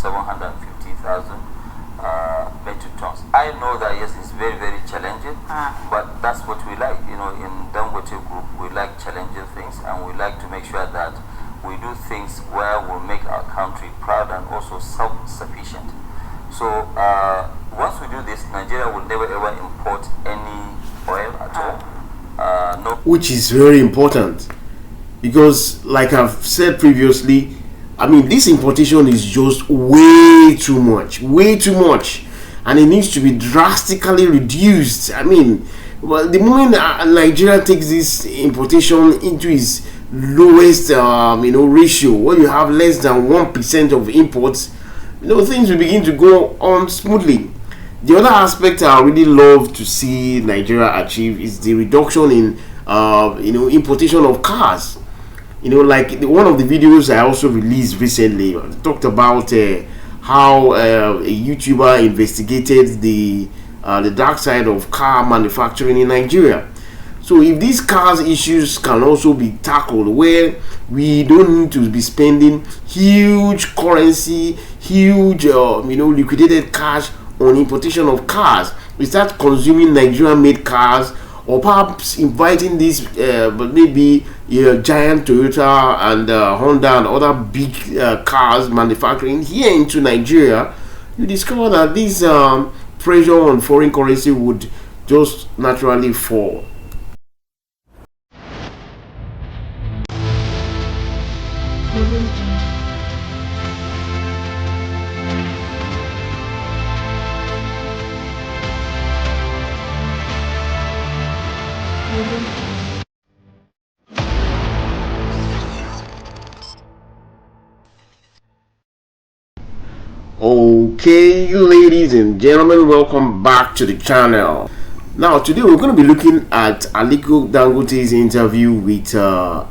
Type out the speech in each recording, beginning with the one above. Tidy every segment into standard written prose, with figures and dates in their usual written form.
750,000 metric tons. I know that yes, it's very, very challenging, but that's what we like. You know, in Dangote Group, we like challenging things, and we like to make sure that we do things where we make our country proud and also self-sufficient. So once we do this, Nigeria will never ever import any oil at all. No. Which is very important, because like I've said previously, I mean, this importation is just way too much, and it needs to be drastically reduced. I mean, well, the moment Nigeria takes this importation into its lowest, ratio, where you have less than 1% of imports, things will begin to go on smoothly. The other aspect I really love to see Nigeria achieve is the reduction in, importation of cars. Like one of the videos I also released recently talked about how a YouTuber investigated the dark side of car manufacturing in Nigeria. So if these cars issues can also be tackled, where we don't need to be spending huge currency, huge liquidated cash on importation of cars, we start consuming Nigerian-made cars, or perhaps inviting these maybe giant Toyota and Honda and other big cars manufacturing here into Nigeria, you discover that this pressure on foreign currency would just naturally fall. Okay, you ladies and gentlemen, welcome back to the channel. Now today we're going to be looking at Aliko Dangote's interview with Al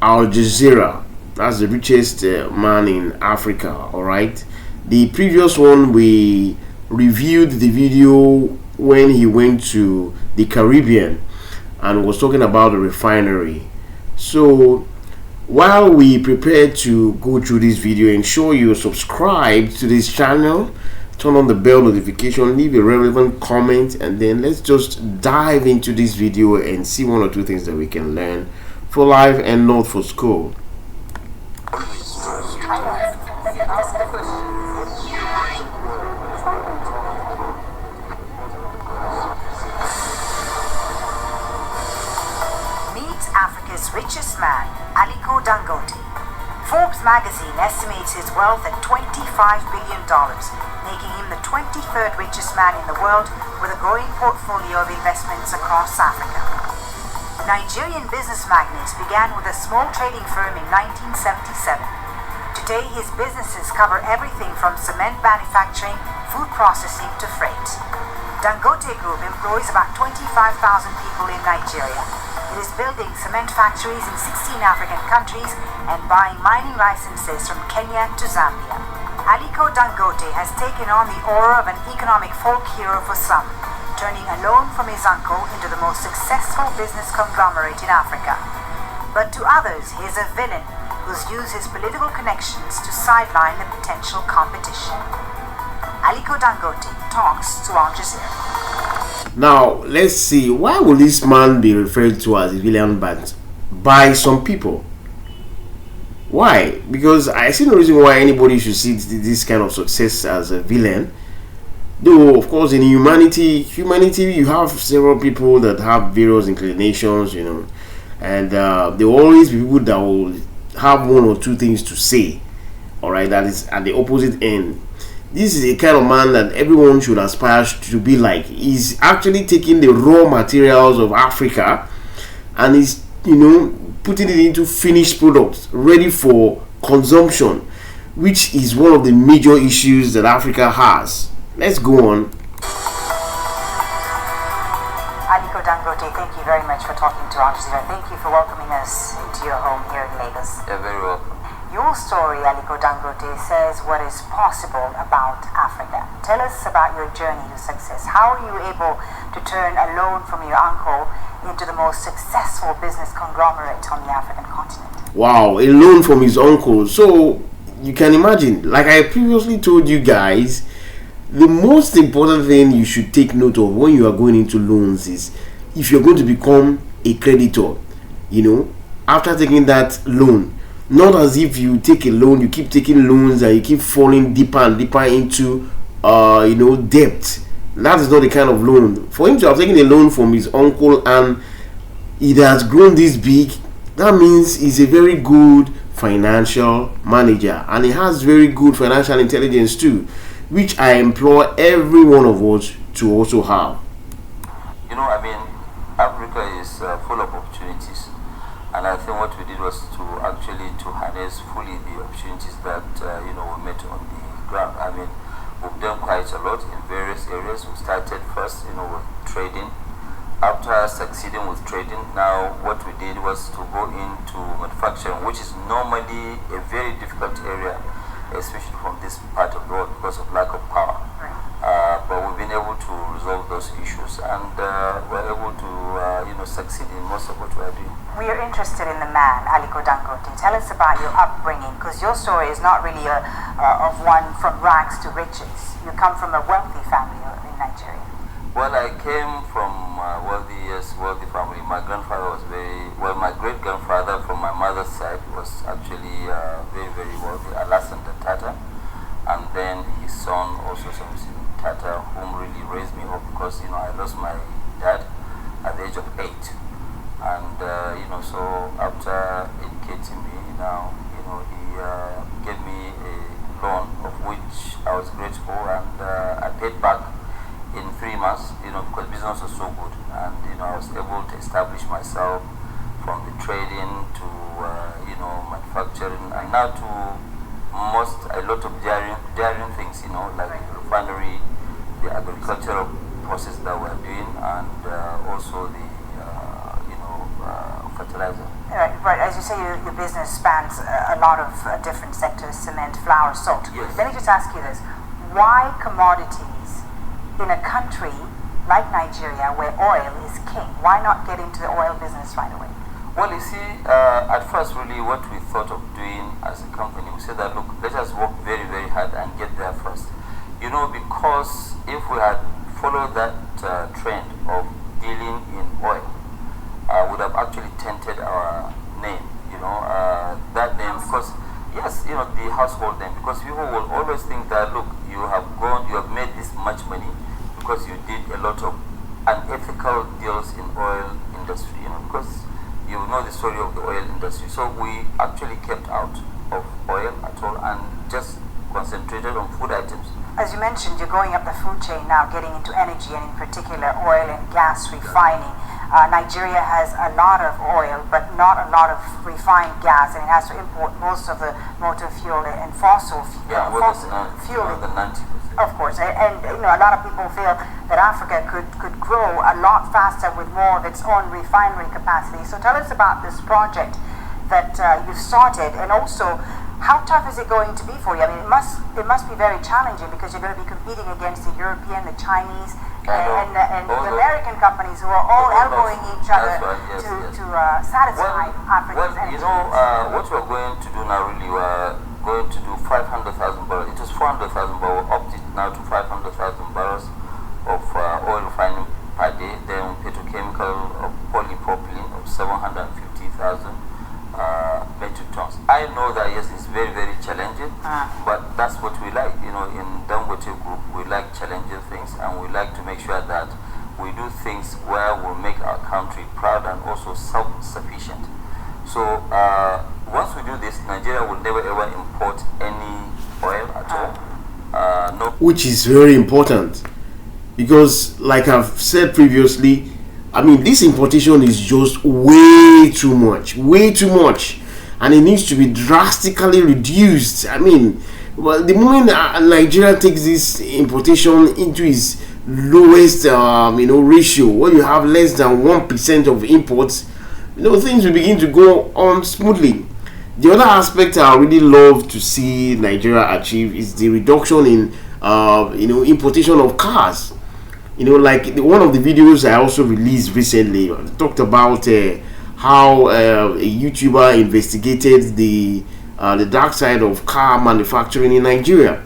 Jazeera. That's the richest man in Africa. All right, the previous one we reviewed the video when he went to the Caribbean and was talking about the refinery. So while we prepare to go through this video, ensure you subscribe to this channel, turn on the bell notification, leave a relevant comment, and then let's just dive into this video and see one or two things that we can learn for life and not for school. Africa's richest man, Aliko Dangote. Forbes magazine estimates his wealth at $25 billion, making him the 23rd richest man in the world with a growing portfolio of investments across Africa. Nigerian business magnate began with a small trading firm in 1977. Today, his businesses cover everything from cement manufacturing, food processing to freight. Dangote Group employs about 25,000 people in Nigeria. It is building cement factories in 16 African countries and buying mining licenses from Kenya to Zambia. Aliko Dangote has taken on the aura of an economic folk hero for some, turning a loan from his uncle into the most successful business conglomerate in Africa. But to others, he is a villain who's used his political connections to sideline the potential competition. Aliko Dangote talks to Al Jazeera. Now, let's see, why will this man be referred to as a villain by some people? Why? Because I see no reason why anybody should see this kind of success as a villain. Though, of course, in humanity, you have several people that have various inclinations, and there will always be people that will have one or two things to say, all right, that is at the opposite end. This is a kind of man that everyone should aspire to be like. He's actually taking the raw materials of Africa and he's, putting it into finished products ready for consumption, which is one of the major issues that Africa has. Let's go on. Aliko Dangote, thank you very much for talking to Al Jazeera. Thank you for welcoming us into your home here in Lagos. You're very welcome. Your story, Aliko Dangote, says what is possible about Africa. Tell us about your journey to success. How are you able to turn a loan from your uncle into the most successful business conglomerate on the African continent? Wow, a loan from his uncle. So you can imagine, like I previously told you guys, the most important thing you should take note of when you are going into loans is if you're going to become a creditor, after taking that loan. Not as if you take a loan, you keep taking loans and you keep falling deeper and deeper into debt. That is not the kind of loan. For him to have taken a loan from his uncle and it has grown this big, that means he's a very good financial manager and he has very good financial intelligence too, which I implore every one of us to also have. Africa is full of opportunities, and I think what we did was to harness fully the opportunities that we met on the ground. We've done quite a lot in various areas. We started first, with trading. After succeeding with trading, now what we did was to go into manufacturing, which is normally a very difficult area, especially from this part of the world because of lack of power. But we've been able to resolve those issues, and we're able to succeed in most of what we're doing. We are interested in the man, Aliko Dangote. Tell us about your upbringing, because your story is not really of one from rags to riches. You come from a wealthy family in Nigeria. Well, I came from a wealthy family. My grandfather was my great-grandfather from my mother's side was actually very, very wealthy, Alasan Tata. And then his son also, Tata, whom really raised me up because, I lost my dad at the age of 8. And, so after educating me now, he gave me a loan of which I was grateful, and I paid back in 3 months, because business was so good. And, I was able to establish myself from the trading to, manufacturing, and now to a lot of daring things, like the refinery, the agricultural process that we're doing, and also the fertilizer. Right, as you say, your business spans a lot of different sectors: cement, flour, salt. Yes. Let me just ask you this: why commodities in a country like Nigeria, where oil is king? Why not get into the oil business right away? Well, you see, at first, really, what we thought of doing as a company, we said that, look, let us work very, very hard and get there first. Because if we had followed that trend of dealing in oil, would have actually tainted our name, that name, because, yes, the household name, because people will always think that, look, you have made this much money because you did a lot of unethical deals in oil industry, because you know the story of the oil industry. So we actually kept out of oil at all and just concentrated on food items. As you mentioned, you're going up the food chain now, getting into energy, and in particular oil and gas refining. Nigeria has a lot of oil, but not a lot of refined gas, and it has to import most of the motor fuel and fossil fuel. The 90%. Of course, and a lot of people feel that Africa could grow a lot faster with more of its own refinery capacity. So tell us about this project that you've started, and also how tough is it going to be for you? It must be very challenging, because you're going to be competing against the European, the Chinese, and the American companies who are all elbowing each other to satisfy Africa's energy. What we're going to do now, really, we're going to do 500,000 barrels. It was 400,000, but we upped it now to 500,000 barrels of oil refining per day. Then petrochemical of polypropylene of 750,000 metric tons. I know that, yes, it's very, very challenging, but that's what we like. In Dangote Group, we like challenging things, and we like to make sure that we do things where we'll make our country proud and also self-sufficient. So once we do this, Nigeria will never ever import any oil at all. No. Which is very important, because like I've said previously, this importation is just way too much, and it needs to be drastically reduced. The moment Nigeria takes this importation into its lowest ratio, where you have less than 1% of imports, things will begin to go on smoothly. The other aspect I really love to see Nigeria achieve is the reduction in importation of cars. Like one of the videos I also released recently talked about how a YouTuber investigated the the dark side of car manufacturing in Nigeria.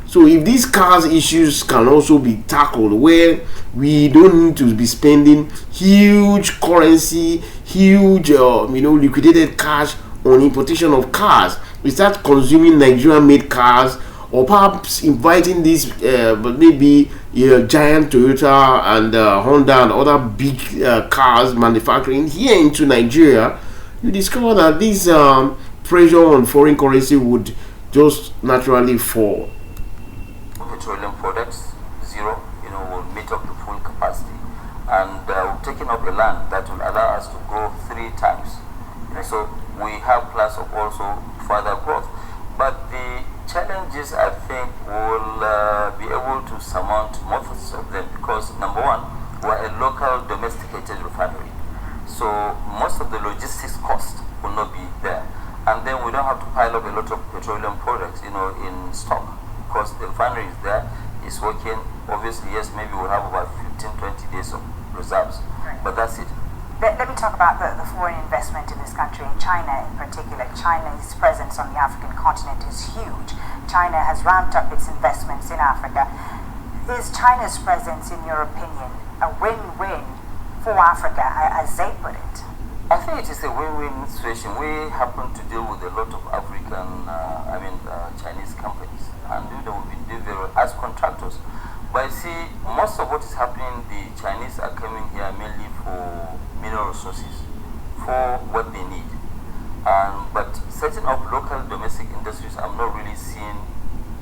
So if these cars issues can also be tackled, where we don't need to be spending huge currency, huge liquidated cash on importation of cars, we start consuming Nigerian-made cars, or perhaps inviting these maybe giant Toyota and Honda and other big cars manufacturing here into Nigeria, you discover that this pressure on foreign currency would just naturally fall. Petroleum products, zero, will meet up the full capacity. And we've taken up a land that will allow us to grow 3 times. So we have plans of also further growth. But the challenges, I think, will be able to surmount most of them because, number one, we're a local domesticated refinery. So most of the logistics cost will not be there. And then we don't have to pile up a lot of petroleum products, in stock. Because the refinery is there, it's working. Obviously, yes, maybe we'll have about 15-20 days of reserves. Right. But that's it. Let me talk about the foreign investment in this country, in China in particular. China's presence on the African continent is huge. China has ramped up its investments in Africa. Is China's presence, in your opinion, a win-win for Africa, as they put it? I think it is a win-win situation. We happen to deal with a lot of African, Chinese companies, and we've been doing as contractors. But you see, most of what is happening, the Chinese are coming here mainly for mineral resources, for what they need. But setting up local domestic industries, I'm not really seeing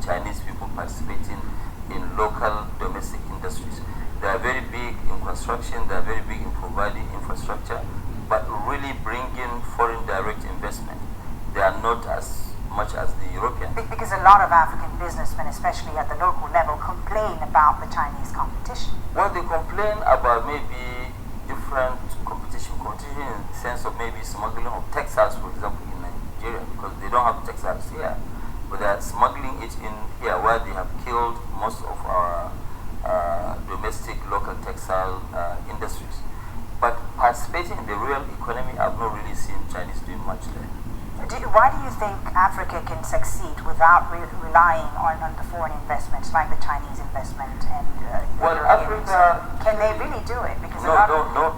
Chinese people participating in local domestic industries. They are very big in construction, they are very big in providing infrastructure, but really bringing foreign direct investment, they are not as much as the European. Because a lot of African businessmen, especially at the local level, complain about the Chinese competition. Well, they complain about maybe different competition in the sense of maybe smuggling of textiles, for example, in Nigeria, because they don't have textiles here, but they are smuggling it in here, where they have killed most of our domestic local textile industries. But participating in the real economy, I've not really seen Chinese doing much there. Why do you think Africa can succeed without relying on the foreign investments like the Chinese investment and well, Africa, can they really do it? Because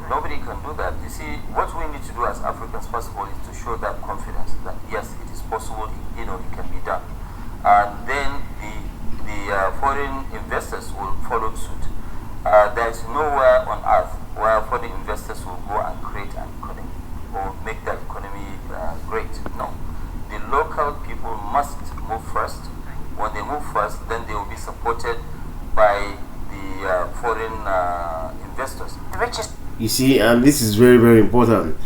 nobody can do that. You see, what we need to do as Africans, first of all, is to show that confidence that yes, it is possible, it can be done. And then the foreign investors will follow suit. There is nowhere on earth where foreign investors will go and create an economy or make that economy great. No. The local people must move first. When they move first, then they will be supported by the foreign investors. The richest. You see, and this is very, very important.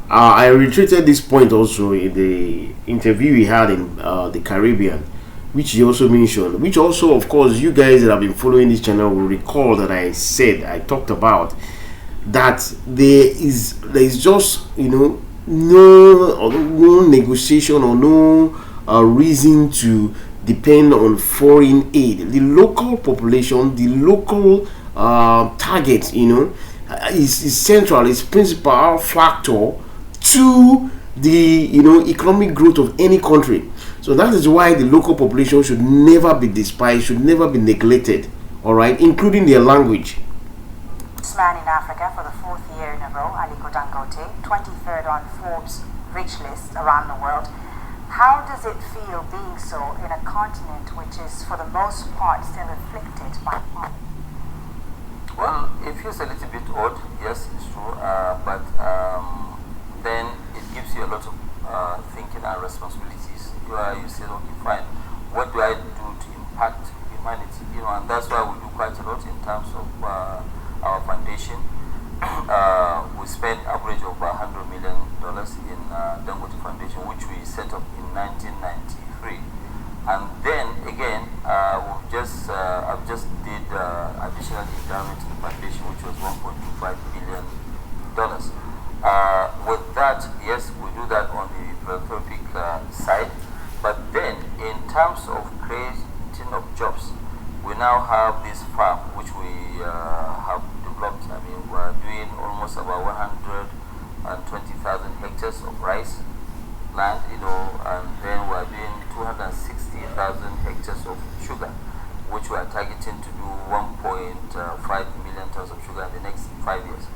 I retreated this point also in the interview we had in the Caribbean, which you also mentioned, which also, of course, you guys that have been following this channel will recall that I talked about that there is just no negotiation or no reason to depend on foreign aid. The local population, the local target, is central, is principal factor to the economic growth of any country. So that is why the local population should never be despised, should never be neglected, all right, including their language. This man in Africa for the 4th year in a row, Aliko Dangote, 23rd on Forbes' rich list around the world. How does it feel being so in a continent which is, for the most part, still afflicted by poverty? Well, it feels a little bit odd, yes, it's true, but then it gives you a lot of thinking and responsibilities. You say, okay, fine, what do I do to impact humanity? And that's why we do quite a lot in terms of our foundation. We spent average of $100 million in Dangote Foundation, which we set up in 1993. And then again, I've just did additional endowment to the foundation, which was $1.25 billion. With that, yes, we do that on the philanthropic side. But then, in terms of creating of jobs, we now have this farm which we have developed. I mean, we're doing almost about 120,000 hectares of rice, land, and then we are doing 260,000 hectares of sugar, which we are targeting to do 1.5 million tons of sugar in the next 5 years.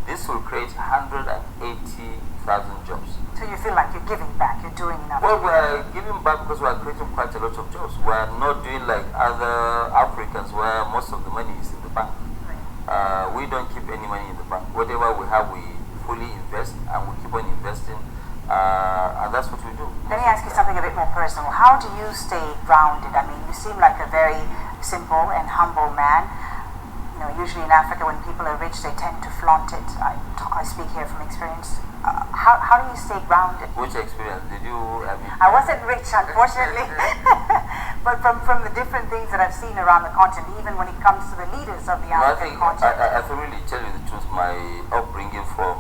This will create 180,000 jobs. So you feel like you're giving back, you're doing enough? Well, we are giving back because we are creating quite a lot of jobs. We are not doing like other Africans where most of the money is in the bank. Right. We don't keep any money in the bank. Whatever we have, we fully invest, and we keep on investing, and that's what we do. Let me ask you something a bit more personal. How do you stay grounded? I mean, you seem like a very simple and humble man. Usually in Africa, when people are rich, they tend to flaunt it. I speak here from experience. How do you stay grounded? Which experience did you? I wasn't rich, unfortunately, but from the different things that I've seen around the continent, even when it comes to the leaders of the African continent. I can really tell you the truth. My upbringing from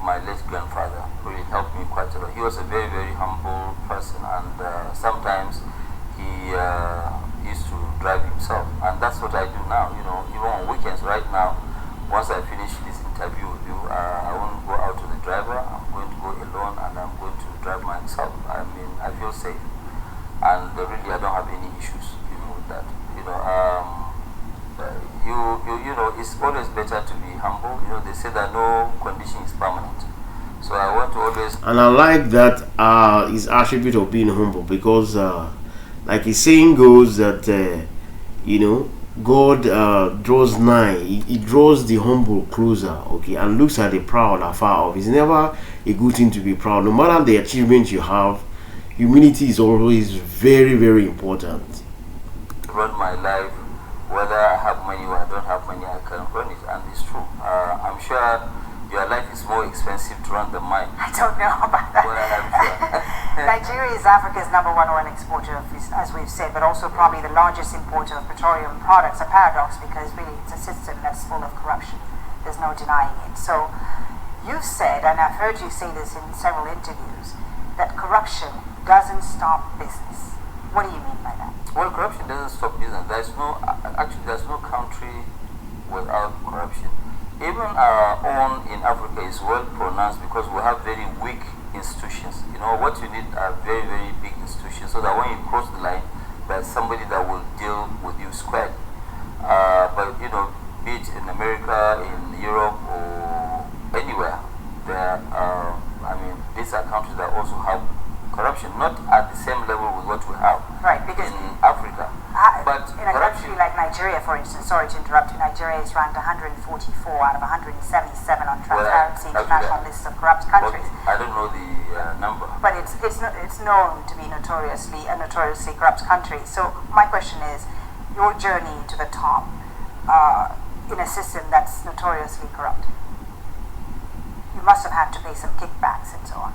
my late grandfather really helped me quite a lot. He was a very, very humble person, and sometimes he used to drive himself, and that's what I do now. Even on weekends. Right now, once I finish this interview with you, I won't go out with the driver. I'm going to go alone, and I'm going to drive myself. I mean, I feel safe, and really I don't have any issues with that. It's always better to be humble. They say that no condition is permanent, so I want to always. And I like that his attribute of being humble, because like his saying goes that God draws nigh. He draws the humble closer, okay, and looks at the proud afar off. It's never a good thing to be proud. No matter the achievements you have, humility is always very, very important. Run my life, whether I have money or I don't have money, I can run it, and it's true. I'm sure your life is more expensive to run than mine. I don't know about that. Well, I'm sure. Nigeria is Africa's #1 oil exporter, as we've said, but also probably the largest importer of petroleum products. A paradox, because really it's a system that's full of corruption. There's no denying it. So you've said, and I've heard you say this in several interviews, that corruption doesn't stop business. What do you mean by that? Well, corruption doesn't stop business. There's no country without corruption. Even our own in Africa is well pronounced because we have very weak institutions. What you need are very, very big institutions, so that when you cross the line, there's somebody that will deal with you squarely. But be it in America, in Europe, or anywhere, these are countries that also have corruption, not at the same level with what we have in Africa. But in a country like Nigeria, for instance, sorry to interrupt you, Nigeria is ranked 144 out of 177 on Transparency International list of corrupt countries. I don't know the number. But it's known to be a notoriously corrupt country. So my question is, your journey to the top in a system that's notoriously corrupt. You must have had to pay some kickbacks and so on.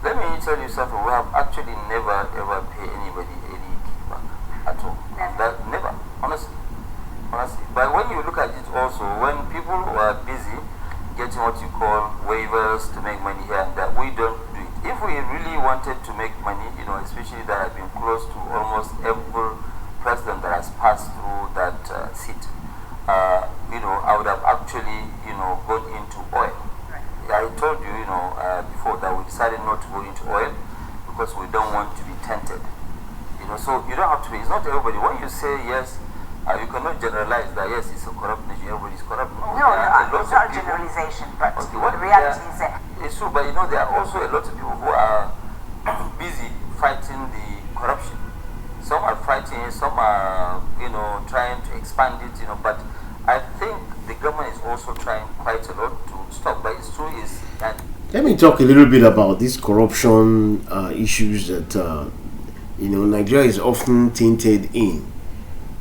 Let me tell you something. We have actually never ever paid anybody any kickback at all. Never, honestly. But when you look at it also, when people were busy getting what you call waivers to make money here and there, we don't do it. If we really wanted to make money, especially that I've been close to almost every president that has passed through that seat, I would have actually, gone into oil. I told you, before that we decided not to go into oil because we don't want to be tempted. So you don't have to be. It's not everybody. When you say yes, you cannot generalize that yes, it's a corrupt nation. Everybody is corrupt. No, it's not a generalization, but the reality is that it's true. But there are also a lot of people who are busy fighting the corruption. Some are fighting, some are trying to expand it. But I think the government is also trying quite a lot to stop. But it's true is that. Let me talk a little bit about these corruption issues that Nigeria is often tainted in.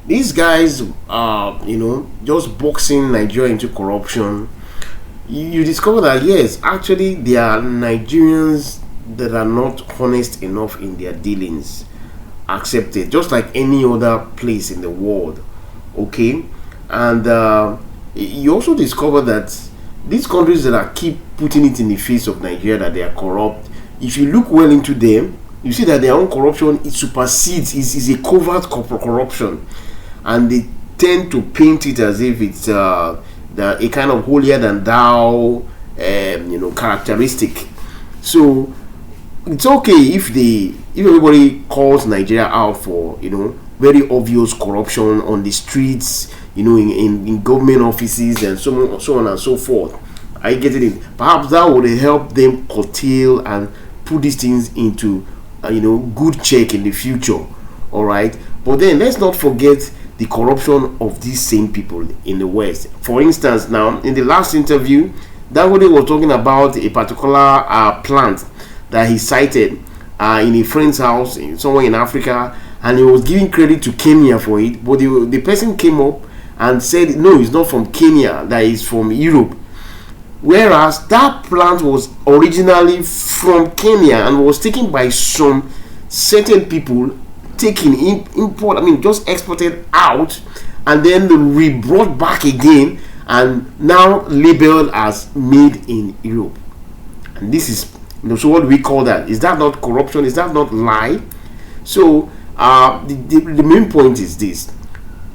These guys are, just boxing Nigeria into corruption. You discover that yes, actually there are Nigerians that are not honest enough in their dealings. Accepted, just like any other place in the world. Okay, and you also discover that these countries that keep putting it in the face of Nigeria that they are corrupt, if you look well into them, you see that their own corruption, it supersedes, is a covert corruption, and they tend to paint it as if it's a kind of holier than thou characteristic. So it's okay if everybody calls Nigeria out for very obvious corruption on the streets, in government offices and so on and so forth. I get it. Perhaps that would help them curtail and put these things into good check in the future. All right, but then let's not forget the corruption of these same people in the West. For instance, now in the last interview, Dangote was talking about a particular plant that he cited in a friend's house somewhere in Africa, and he was giving credit to Kenya for it. But the person came up and said, no, it's not from Kenya, that is from Europe. Whereas that plant was originally from Kenya and was taken by some certain people, just exported out and then re-brought back again and now labeled as made in Europe. And this is, so what do we call that? Is that not corruption? Is that not lie? So the main point is this: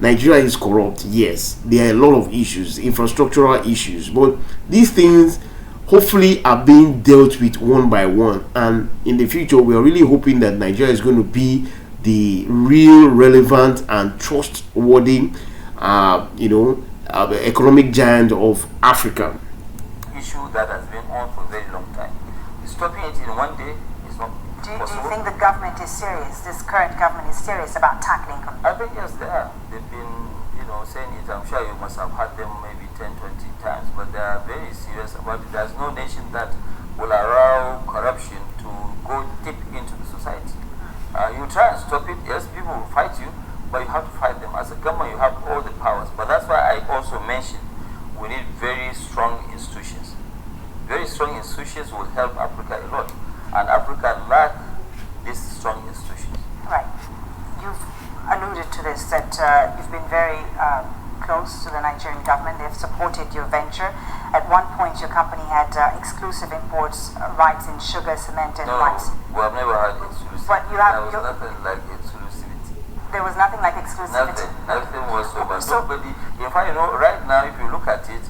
Nigeria is corrupt. Yes, there are a lot of issues, infrastructural issues, but these things hopefully are being dealt with one by one. And in the future, we are really hoping that Nigeria is going to be the real, relevant, and trustworthy, economic giant of Africa. Issue that has been on for a very long time. Stopping it in one day is not possible. Do you think the government is serious? This current government is serious about tackling corruption? I think yes, they are. They've been, saying it. I'm sure you must have heard them maybe 10, 20 times, but they are very serious about it. There's no nation that will allow corruption to go deep into the society. You try and stop it, yes, people will fight you, but you have to fight them. As a government, you have all the powers. But that's why I also mentioned we need very strong institutions. Very strong institutions will help Africa a lot. And Africa lacks these strong institutions. Right. You've alluded to this, that you've been very close to the Nigerian government. They've supported your venture. At one point, your company had exclusive imports rights in sugar, cement, and rice. We have never had exclusivity. But you have, there was nothing like exclusivity. There was nothing like exclusivity. Nothing whatsoever. Nobody. In fact, right now, if you look at it,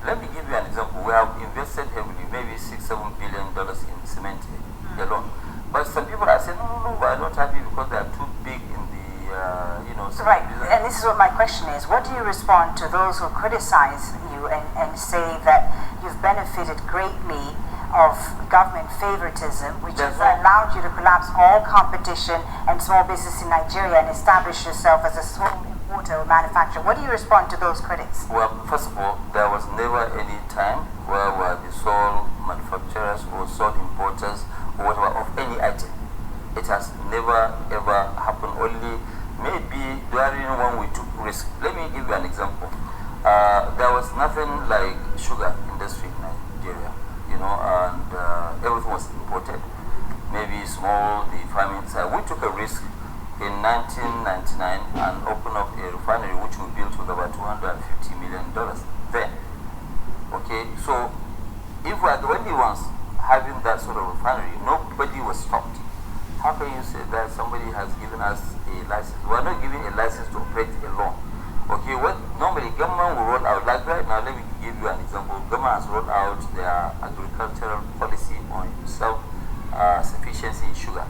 let me give you an example. We have invested heavily, maybe $6-7 billion in cement alone. But some people are saying, no, we are not happy because they are too big in the, Right, and this is what my question is. What do you respond to those who criticize you and say that you've benefited greatly of government favoritism, which has allowed you to collapse all competition and small business in Nigeria and establish yourself as a small importer or manufacturer? What do you respond to those critics? Well, first of all, there was never any time where we were the sole manufacturers or sole importers or whatever of any item. It has never ever happened. Only maybe during when we took risk. Let me give you an example. There was nothing like sugar industry in Nigeria, and everything was imported. Maybe small, the farming side. We took a risk in 1999 and opened up a refinery which we built with about $250 million then. Okay, so if we are the only ones having that sort of refinery, nobody was stopped. How can you say that somebody has given us a license? We are not giving a license to operate alone. Okay, what normally government will roll out, like right now, let me give you an example. Government has rolled out their agricultural policy on self-sufficiency in sugar.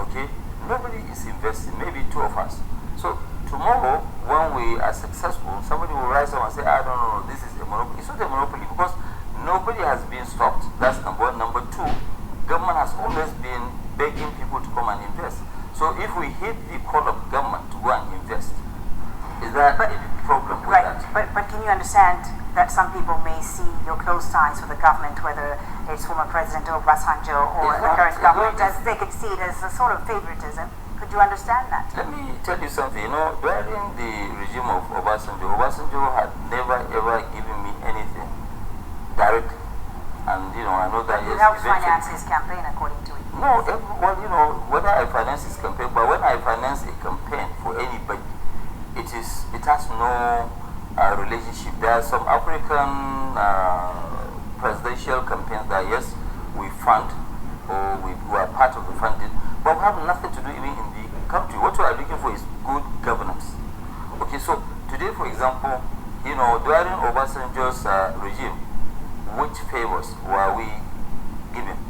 Okay, nobody is investing, maybe two of us. So tomorrow, when we are successful, somebody will rise up and say, I don't know, this is a monopoly. It's not a monopoly because nobody has been stopped. That's number one. Number two, government has always been begging people to come and invest. So if we hit the call of government to go and invest, is there any problem with that? But can you understand that some people may see your close ties with the government, whether it's former President Obasanjo or the current government, as they could see it as a sort of favoritism? Could you understand that? Let me tell you something. During the regime of Obasanjo had never ever given me anything directly. And I know that you helped finance his campaign, according to it. No, whether I finance his campaign, but when I finance a campaign for anybody, it has no relationship. There are some African presidential campaigns that yes, we fund or we are part of the funding, but we have nothing to do even in the country. What we are looking for is good governance. Okay, so today, for example, during Obasanjo's regime, which favors were we given?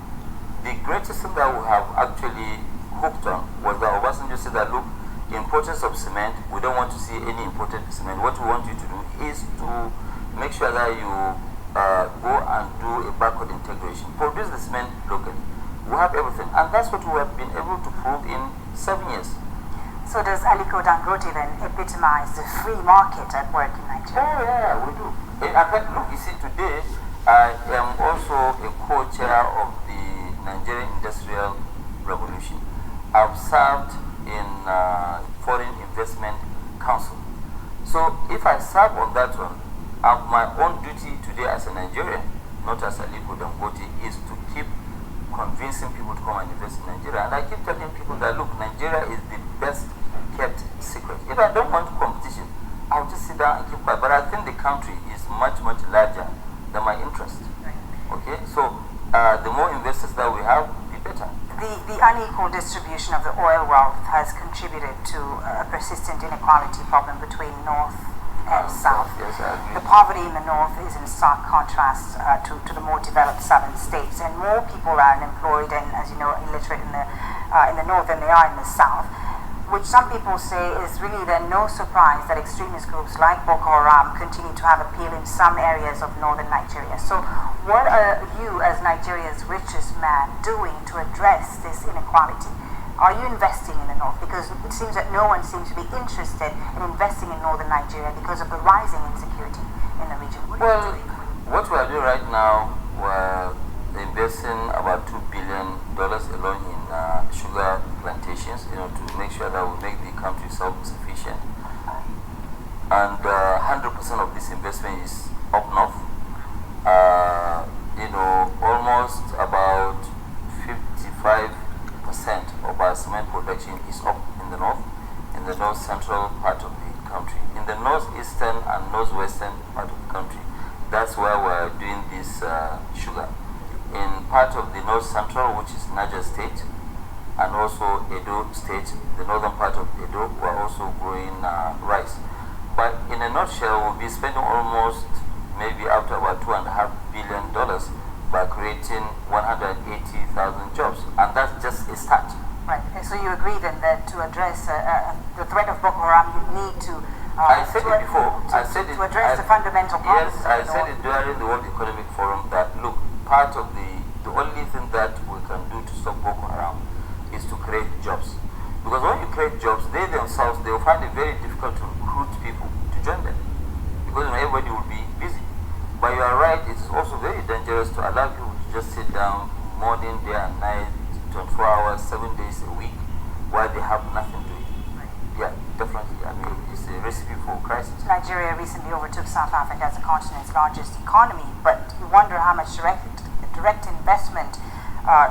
greatest thing that we have actually hooked on was that Obasanjo said that, look, the importance of cement, we don't want to see any imported cement. What we want you to do is to make sure that you go and do a backward integration. Produce the cement locally. We have everything. And that's what we have been able to prove in 7 years. So does Aliko Dangote then epitomize the free market at work in Nigeria? Oh yeah, we do. In fact, look, you see, today I am also a co-chair of the Nigerian Industrial Revolution. I've served in Foreign Investment Council. So if I serve on that one, my own duty today as a Nigerian, not as Aliko Dangote, is to keep convincing people to come and invest in Nigeria. And I keep telling people that, look, Nigeria is the best kept secret. If I don't want competition, I'll just sit down and keep quiet. But I think the country is much, much larger than my interest. Okay, so the more investors that we have, the better. The unequal distribution of the oil wealth has contributed to a persistent inequality problem between North and South. Yes, I agree. The poverty in the North is in stark contrast to the more developed southern states, and more people are unemployed and, as you know, illiterate in the North than they are in the South, which some people say is really then no surprise that extremist groups like Boko Haram continue to have appeal in some areas of northern Nigeria. So what are you, as Nigeria's richest man, doing to address this inequality? Are you investing in the North? Because it seems that no one seems to be interested in investing in northern Nigeria because of the rising insecurity in the region. Well, what we are doing right now, we're investing about $2 billion alone in sugar plantations, to make sure that we make the country self-sufficient. And 100% of this investment is up north. Almost about 55% of our cement production is up in the north central part of the country. In the northeastern and northwestern part of the country, that's where we're doing this sugar. In part of the north central, which is Niger State, and also Edo State, the northern part of Edo, we're also growing rice. But in a nutshell, we'll be spending almost maybe up to about $2.5 billion by creating 180,000 jobs, and that's just a start. Right. So you agree then that to address the threat of Boko Haram, you need to I said it before. To address the fundamental problems. Yes, I said it during the World Economic Forum that, look, part of the only thing that we can do to stop Boko Haram is to create jobs. Because when you create jobs, they themselves, they will find it very difficult to recruit people to join them. Because everybody will be busy. But you are right, it is also very dangerous to allow people to just sit down morning, day and night, 24 hours, 7 days a week, while they have nothing to eat. Yeah, definitely. I mean, it's a recipe for crisis. Nigeria recently overtook South Africa as the continent's largest economy, but you wonder how much direct investment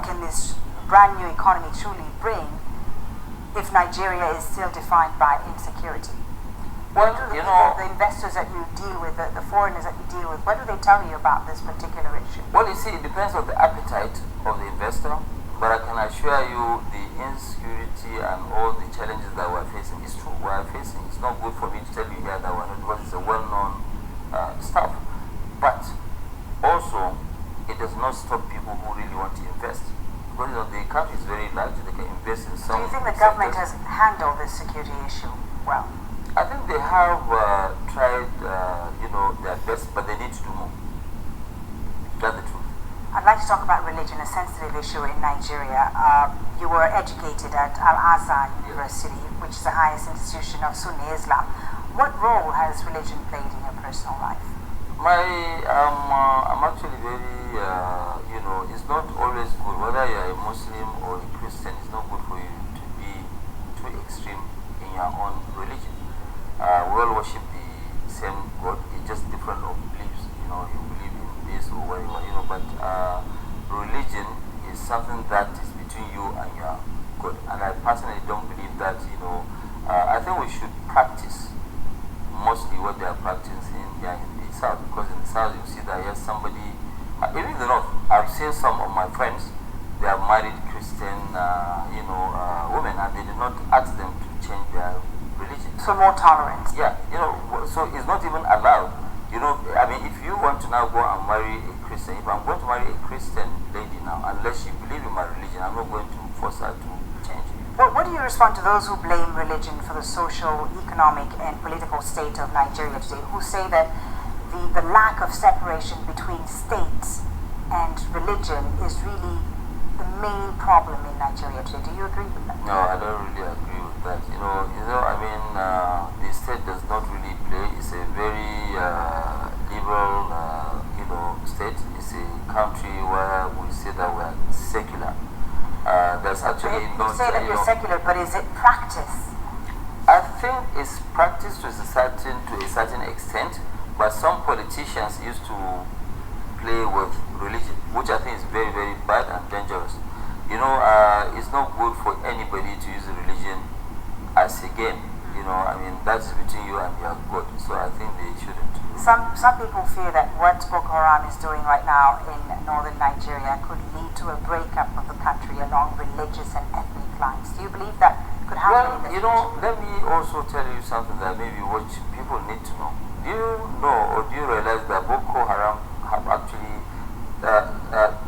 can this brand new economy truly bring if Nigeria is still defined by insecurity? Well, the investors that you deal with, the foreigners that you deal with, what do they tell you about this particular issue? Well, you see, it depends on the appetite of the investor, but I can assure you the insecurity and all the challenges that we're facing is true. We're facing. It's not good for me to tell you here that we're not, because it's a well-known stuff. But also, it does not stop people who really want to invest. Because the country is very large, they can invest in some. Do you think the government has handled this security issue well? I think they have tried, their best, but they need to do more. That's the truth. I'd like to talk about religion, a sensitive issue in Nigeria. You were educated at Al-Azhar University, which is the highest institution of Sunni Islam. What role has religion played in your personal life? I'm actually very, it's not always good, whether you're a Muslim or a Christian, it's not good for you to be too extreme in your own religion. We all worship the same God, it's just different of beliefs. You believe in this or whatever, but religion is something that is between you and your God. And I personally don't believe that, I think we should practice mostly what they are practicing here in the South, because in the South you see that yes, somebody, even in the North, I've seen some of my friends, they have married Christian, women, and they did not ask them to change their religion. So more tolerance. Yeah, so it's not even allowed. If you want to now go and marry a Christian. If I'm going to marry a Christian lady now, unless she believes in my religion, I'm not going to force her to change. What do you respond to those who blame religion for the social, economic, and political state of Nigeria today, who say that the lack of separation between states and religion is really the main problem in Nigeria today? Do you agree with that? No, I don't really agree with that. I mean, the state does not really play. It's a very liberal, state. It's a country where we say that we're secular. There's actually you say that you're secular, but is it practice? I think it's practiced to a certain extent, but some politicians used to play with religion, which I think is very, very bad and dangerous. It's not good for anybody to use religion as a game. I mean, that's between you and your God. So I think they shouldn't. Some people fear that what Boko Haram is doing right now in northern Nigeria could lead to a breakup of the country along religious and ethnic lines. Do you believe that could happen? Well, let me also tell you something that maybe what people need to know. Do you know or do you realize that Boko Haram have actually,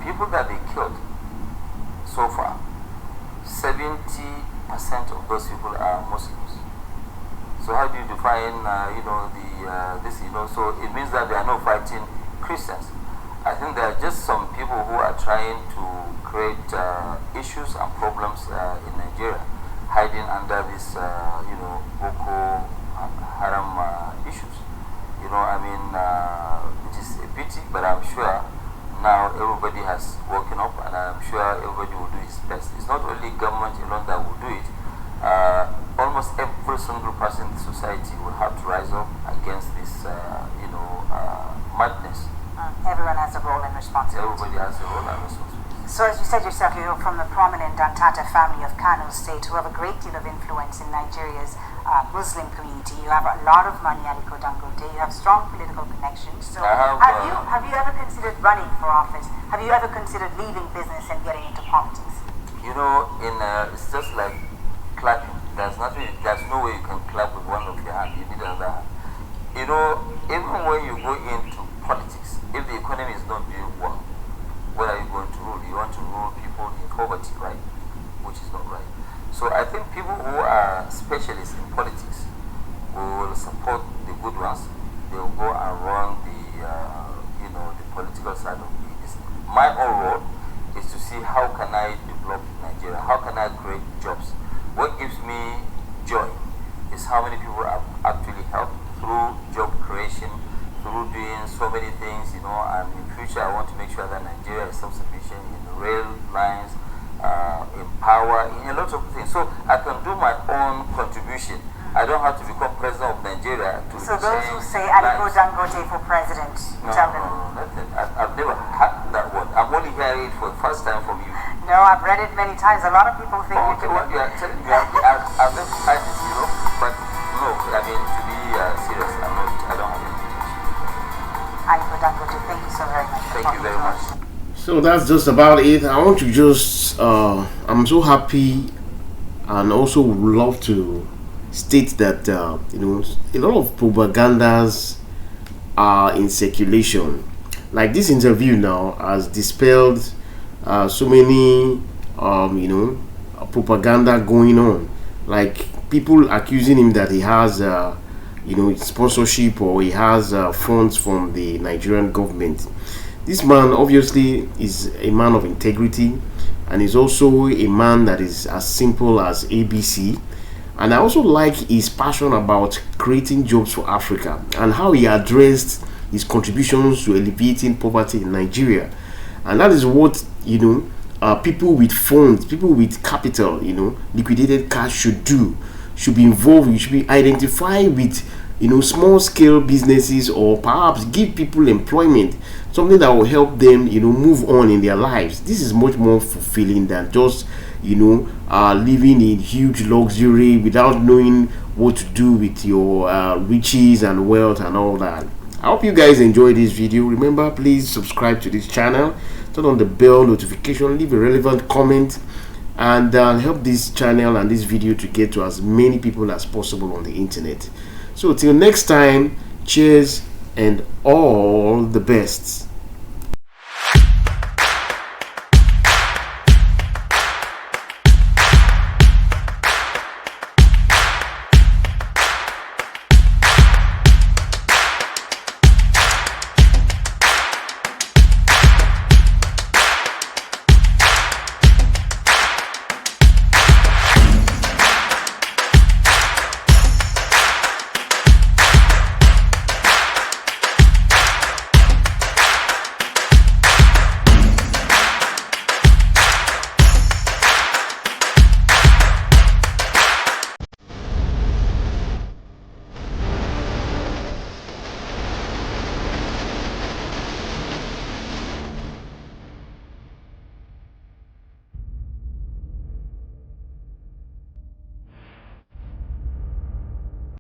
people that they killed so far, 70% of those people are Muslims. So how do you define, so it means that they are not fighting Christians. I think there are just some people who are trying to create issues and problems in Nigeria, hiding under this, Boko Haram issues. It is a pity, but I'm sure now everybody has woken up, and I'm sure everybody will do his best. It's not only government alone that will do it. Almost every single person in the society will have to rise up against this, madness. Everyone has a role and responsibility. Everybody has a role and responsibility. So as you said yourself, you're from the prominent Dantata family of Kano State, who have a great deal of influence in Nigeria's Muslim community. You have a lot of money, Aliko Dangote. You have strong political connections. So have you ever considered running for office? Have you ever considered leaving business and getting into politics? It's just like clapping. There's no way you can clap with one of your hands. You need another hand. Even when you go into politics, if the economy is not doing well, what are you going to rule? You want to rule people in poverty, right? Which is not right. So I think people who are specialists in politics will support the good ones. They will go and run the political side of this. My own role is to see how can I develop Nigeria? How can I create jobs? What gives me joy is how many people I've actually helped through job creation, through doing so many things, and in future I want to make sure that Nigeria is self-sufficient in rail lines, in power, in a lot of things. So I can do my own contribution. I don't have to become president of Nigeria to So those who say Aliko Dangote for president, tell them. No, I've never heard that word. I'm only hearing it for the first time from you. No, I've read it many times. A lot of people think okay, what you are telling me, I've never heard it, but no, I mean, to be serious, I don't have any intention. Aliko Dangote, thank you so very much. Thank you very much. So that's just about it. I want to just, I'm so happy and also would love to state that, a lot of propagandas are in circulation. Like this interview now has dispelled so many, propaganda going on. Like people accusing him that he has, sponsorship or he has funds from the Nigerian government. This man obviously is a man of integrity, and is also a man that is as simple as ABC. And I also like his passion about creating jobs for Africa and how he addressed his contributions to alleviating poverty in Nigeria. And that is what people with funds, people with capital, liquidated cash should do. Should be involved. You should be identified with small scale businesses, or perhaps give people employment, something that will help them move on in their lives. This is much more fulfilling than just living in huge luxury without knowing what to do with your riches and wealth and all that. I hope you guys enjoyed this video. Remember, please subscribe to this channel, turn on the bell notification, leave a relevant comment, and help this channel and this video to get to as many people as possible on the internet. So till next time, cheers and all the best.